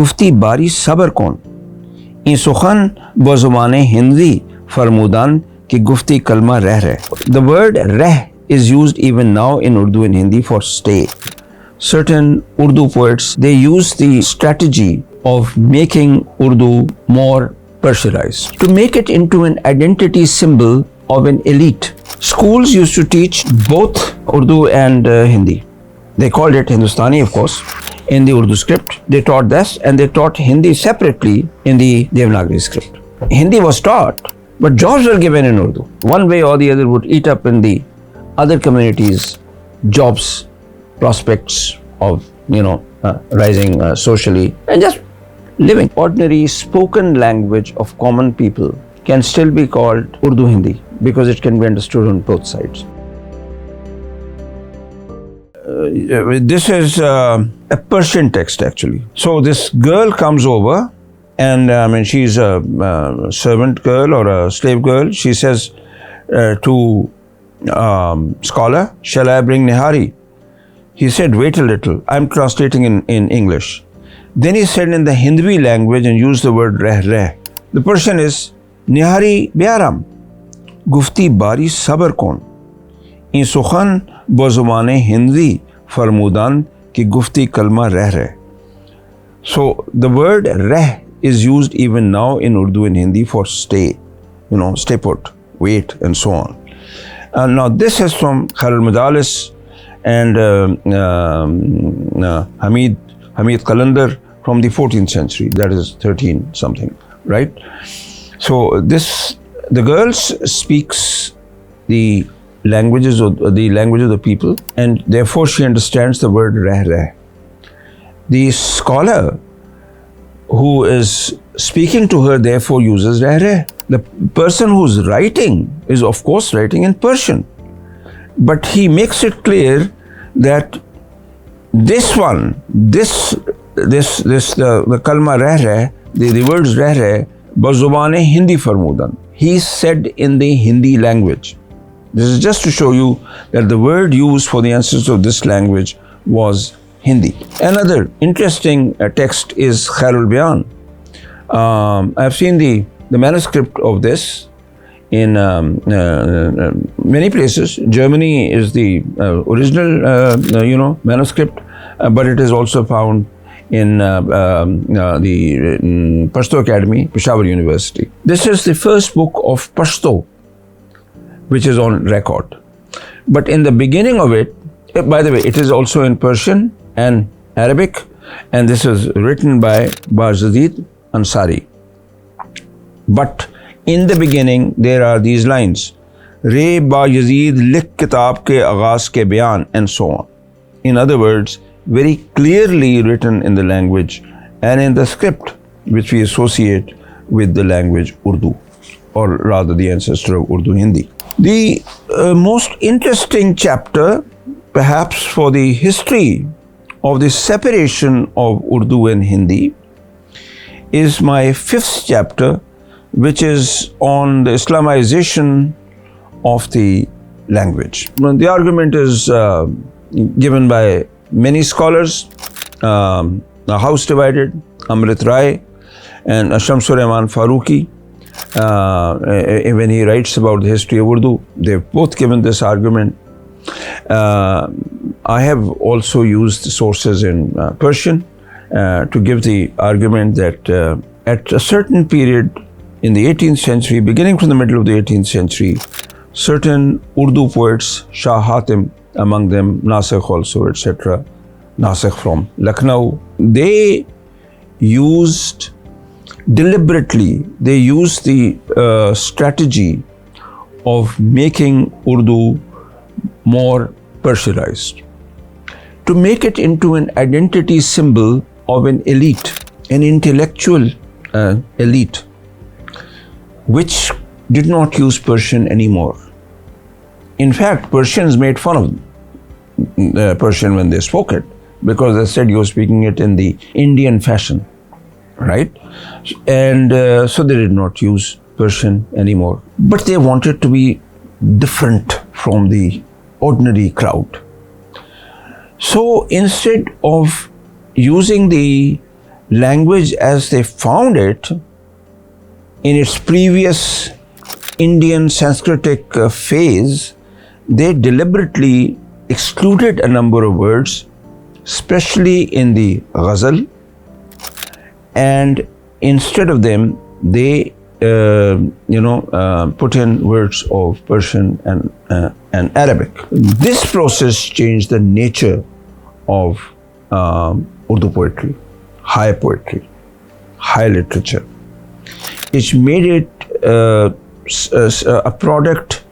गुफ्ती बारी सबर कौन ई सुखन व ज़ुबाने हिंदी फरमूदान की गुफ्ती कलमा रह रहे. The word reh is used even now in Urdu and Hindi for stay. Certain Urdu poets, they use the strategy of making Urdu more Persianized to make it into an identity symbol of an elite. Schools used to teach both Urdu and Hindi. They called it Hindustani, of course, in the Urdu script. They taught this, and they taught Hindi separately in the Devanagari script. Hindi was taught, but jobs were given in Urdu. One way or the other would eat up in the other communities' jobs, prospects of, rising socially and just living. Ordinary spoken language of common people can still be called Urdu Hindi because it can be understood on both sides. This is a Persian text actually. So this girl comes over, and she's a servant girl or a slave girl. She says to scholar, "Shall I bring Nihari?" He said, "Wait a little. I'm translating in English." Then he said in the Hindi language and used the word reh reh. The Persian is Nihari Byaram, Gufti Bari Sabar Kon, In Sukhan Bozumane Hindi Farmudan Ki Gufti Kalma Reh Reh. So the word reh is used even now in Urdu and Hindi for stay, stay put, wait, and so on. Now this is from Khalil Madalis and Hamid Qalandar from the 14th century, that is 13 something, right? So the girl speaks the language of the people, and therefore she understands the word reh reh. The scholar who is speaking to her therefore uses reh reh. The person who's writing is of course writing in Persian, but he makes it clear that the kalma reh reh, the words reh reh, bazubane Hindi farmudan, he said in the Hindi language. This is just to show you that the word used for the ancestors of this language was Hindi. Another interesting text is Khairul Bayan. I've seen the manuscript of this in many places. Germany is the original, manuscript, but it is also found in the Pashto Academy, Peshawar University. This is the first book of Pashto, which is on record. But in the beginning of it, by the way, it is also in Persian and Arabic, and this is written by Bajazid Ansari. But in the beginning, there are these lines, Re ba Yazid lik kitab ke agaz ke bayan, and so on. In other words, very clearly written in the language and in the script which we associate with the language Urdu, or rather the ancestor of Urdu Hindi. The most interesting chapter, perhaps for the history of the separation of Urdu and Hindi, is my 5th chapter, which is on the Islamization of the language. The argument is given by many scholars, A House Divided, Amrit Rai, and Shamsur Rahman Farooqi. When he writes about the history of Urdu, they've both given this argument. I have also used sources in Persian to give the argument that at a certain period in the 18th century, beginning from the middle of the 18th century, certain Urdu poets, Shah Hatim among them, Nasikh also, etc., Nasikh from Lucknow, they used deliberately, they used the strategy of making Urdu more Persianized, to make it into an identity symbol of an elite, an intellectual elite, which did not use Persian anymore. In fact, Persians made fun of Persian when they spoke it, because they said you're speaking it in the Indian fashion, right? And so they did not use Persian anymore. But they wanted to be different from the ordinary crowd. So instead of using the language as they found it in its previous Indian Sanskritic phase, they deliberately excluded a number of words, especially in the ghazal, and instead of them, they put in words of Persian and Arabic. This process changed the nature of Urdu poetry, high literature. It made it a product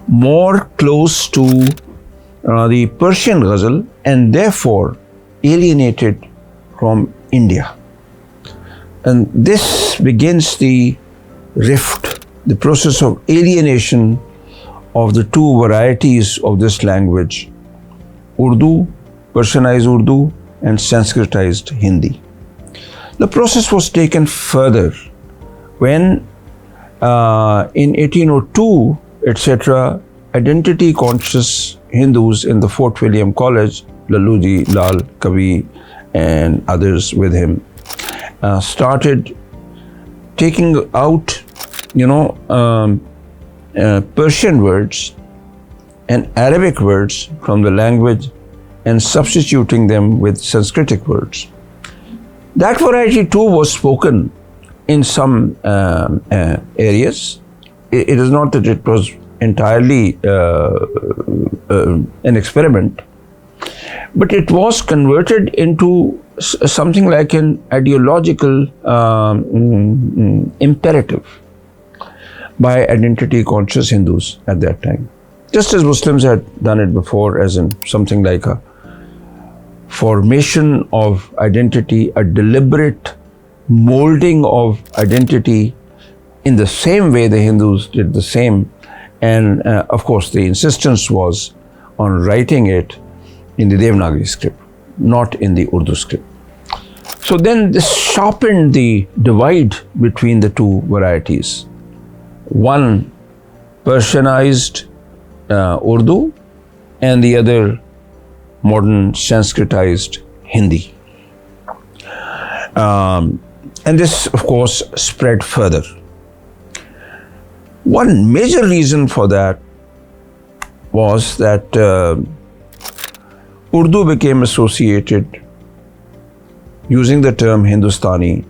more close to the Persian ghazal and therefore alienated from India. And this begins the rift, the process of alienation of the two varieties of this language, Urdu, Persianized Urdu, and Sanskritized Hindi. The process was taken further when in 1802, etc., identity-conscious Hindus in the Fort William College, Laluji, Lal, Kavi, and others with him, started taking out, Persian words and Arabic words from the language and substituting them with Sanskritic words. That variety too was spoken in some areas. It is not that it was entirely an experiment, but it was converted into something like an ideological imperative by identity-conscious Hindus at that time. Just as Muslims had done it before, as in something like a formation of identity, a deliberate molding of identity. In the same way, the Hindus did the same. And of course, the insistence was on writing it in the Devanagari script, not in the Urdu script. So then this sharpened the divide between the two varieties. One Persianized Urdu and the other modern Sanskritized Hindi. And this, of course, spread further. One major reason for that was that Urdu became associated, using the term Hindustani,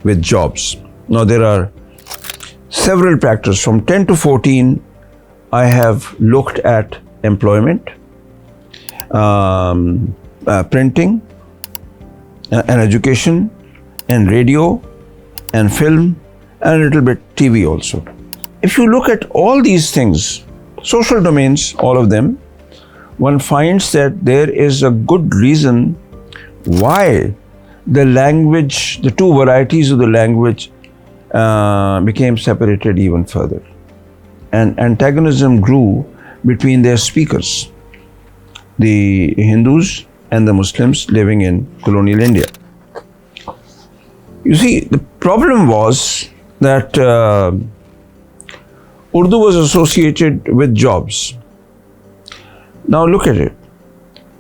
with jobs. Now there are several factors. From 10 to 14, I have looked at employment, printing, and education, and radio, and film, and a little bit TV also. If you look at all these things, social domains, all of them, one finds that there is a good reason why the language, the two varieties of the language became separated even further. And antagonism grew between their speakers, the Hindus and the Muslims living in colonial India. You see, the problem was that Urdu was associated with jobs. Now look at it.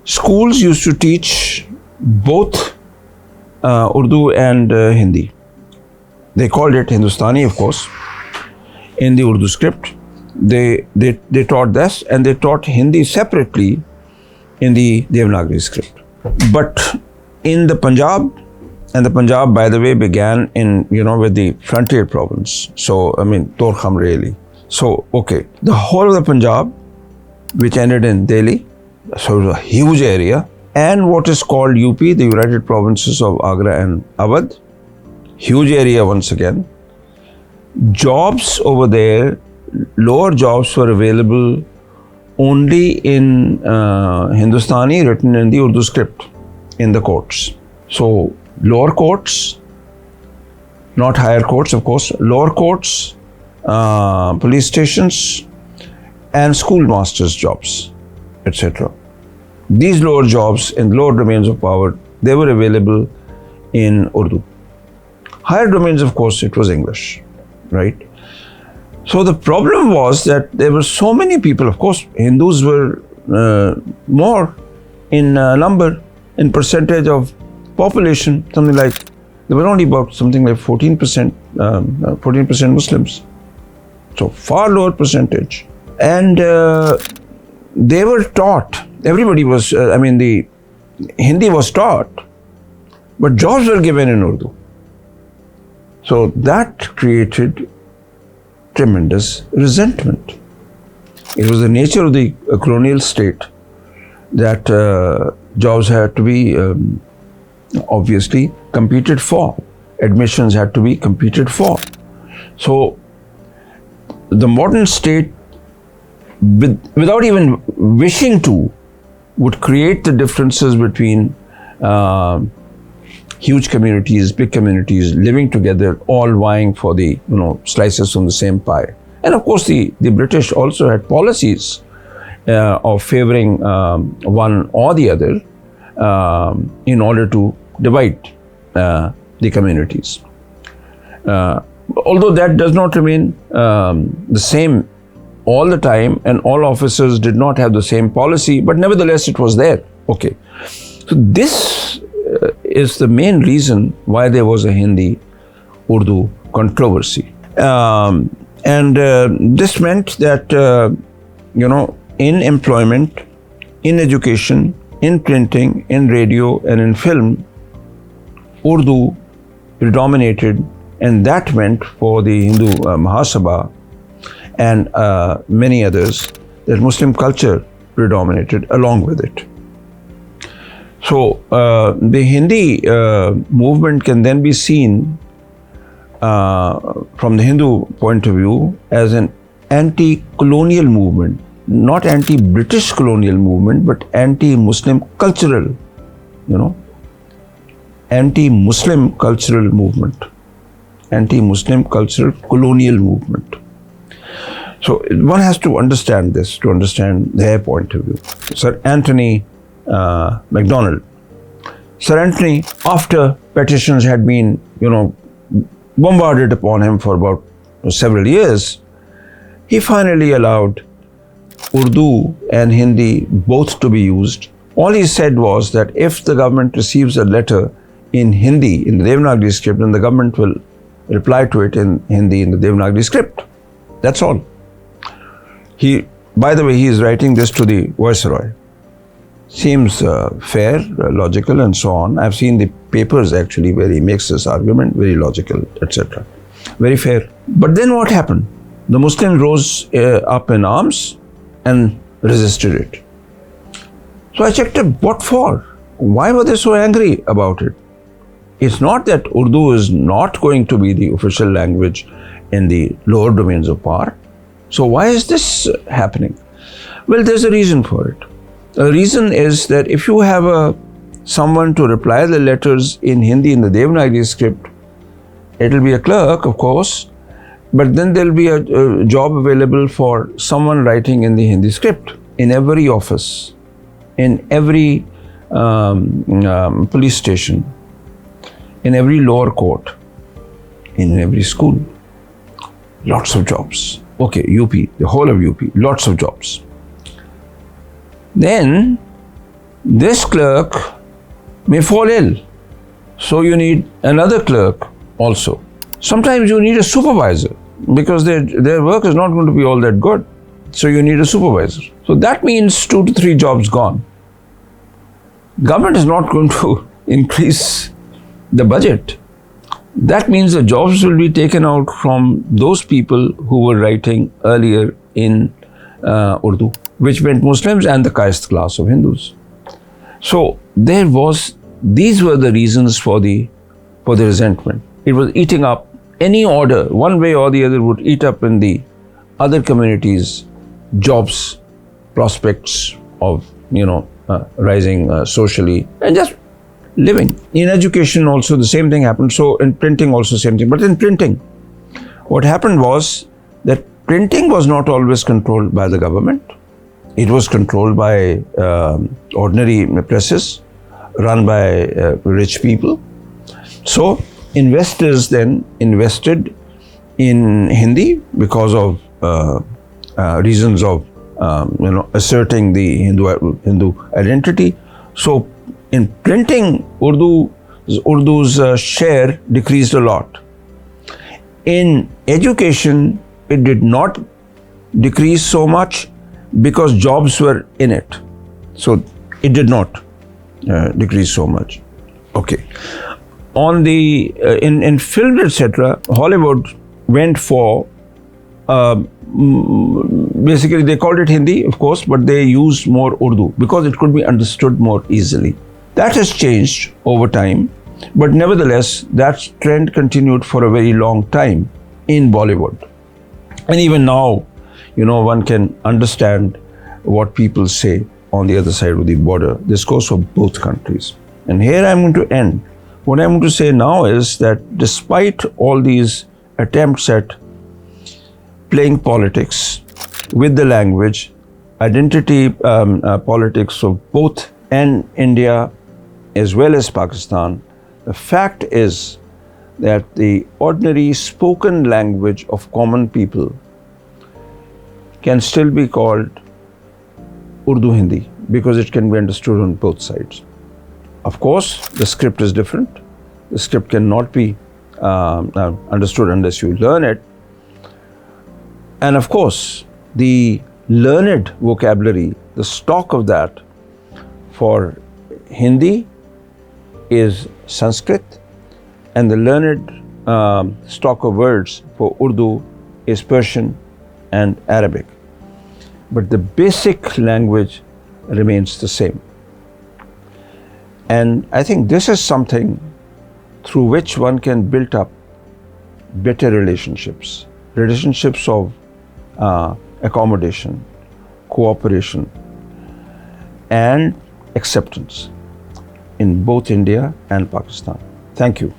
Schools used to teach both Urdu and Hindi. They called it Hindustani, of course, in the Urdu script. They taught this, and they taught Hindi separately in the Devanagari script. But in the Punjab, and the Punjab, by the way, began in, with the frontier province. So, Torkham really. So, okay, the whole of the Punjab, which ended in Delhi, so it was a huge area, and what is called UP, the United Provinces of Agra and Awadh, huge area once again. Jobs over there, lower jobs were available only in Hindustani, written in the Urdu script, in the courts. So, lower courts, not higher courts, of course, lower courts, police stations, and schoolmasters' jobs, etc. These lower jobs in lower domains of power, they were available in Urdu. Higher domains, of course, it was English, right? So the problem was that there were so many people. Of course, Hindus were more in number, in percentage of population, something like there were only about something like 14% Muslims. So far lower percentage. And they were taught, everybody was, the Hindi was taught, but jobs were given in Urdu. So that created tremendous resentment. It was the nature of the colonial state that jobs had to be obviously competed for. Admissions had to be competed for. So the modern state, without even wishing to, would create the differences between huge communities, big communities living together, all vying for the slices from the same pie. And of course, the British also had policies of favoring one or the other in order to divide the communities. Although that does not remain the same all the time, and all officers did not have the same policy, but nevertheless it was there. Okay. So this is the main reason why there was a Hindi-Urdu controversy. And this meant that, in employment, in education, in printing, in radio, and in film, Urdu predominated, and that meant for the Hindu Mahasabha and many others that Muslim culture predominated along with it. So the Hindi movement can then be seen from the Hindu point of view as an anti-colonial movement, not anti-British colonial movement, but anti-Muslim cultural, anti-Muslim cultural movement, anti-Muslim cultural colonial movement. So one has to understand this to understand their point of view. Sir Anthony MacDonald. Sir Anthony, after petitions had been, bombarded upon him for about several years, he finally allowed Urdu and Hindi both to be used. All he said was that if the government receives a letter in Hindi, in the Devanagari script, then the government will reply to it in Hindi, in the Devanagari script. That's all. By the way, he is writing this to the Viceroy. Seems fair, logical, and so on. I've seen the papers actually where he makes this argument, very logical, etc. Very fair. But then what happened? The Muslims rose up in arms and resisted it. So I checked up, what for? Why were they so angry about it? It's not that Urdu is not going to be the official language in the lower domains of power. So why is this happening? Well, there's a reason for it. The reason is that if you have someone to reply the letters in Hindi in the Devanagari script, it'll be a clerk, of course, but then there'll be a job available for someone writing in the Hindi script in every office, in every police station, in every lower court, in every school. Lots of jobs. Okay, UP, the whole of UP, lots of jobs. Then this clerk may fall ill, so you need another clerk also. Sometimes you need a supervisor because their work is not going to be all that good, so you need a supervisor. So that means 2 to 3 jobs gone. Government is not going to increase the budget. That means the jobs will be taken out from those people who were writing earlier in Urdu, which meant Muslims and the caste class of Hindus. So these were the reasons for the resentment. It was eating up any order, one way or the other, would eat up in the other communities jobs, prospects of rising socially and just living. In education also the same thing happened. So in printing also same thing. But in printing, what happened was that printing was not always controlled by the government. It was controlled by ordinary presses run by rich people. So investors then invested in Hindi because of reasons of asserting the Hindu identity. So in printing, Urdu Urdu's share decreased a lot. In education, it did not decrease so much because jobs were in it. So it did not decrease so much. Okay. On the in film, etc., Hollywood went for basically they called it Hindi, of course, but they used more Urdu because it could be understood more easily. That has changed over time, but nevertheless, that trend continued for a very long time in Bollywood. And even now, one can understand what people say on the other side of the border. This goes for both countries. And here I'm going to end. What I'm going to say now is that despite all these attempts at playing politics with the language, identity politics of both and India as well as Pakistan, the fact is that the ordinary spoken language of common people can still be called Urdu Hindi because it can be understood on both sides. Of course, the script is different. The script cannot be understood unless you learn it. And of course, the learned vocabulary, the stock of that for Hindi is Sanskrit, and the learned stock of words for Urdu is Persian and Arabic. But the basic language remains the same. And I think this is something through which one can build up better relationships of accommodation, cooperation, and acceptance in both India and Pakistan. Thank you.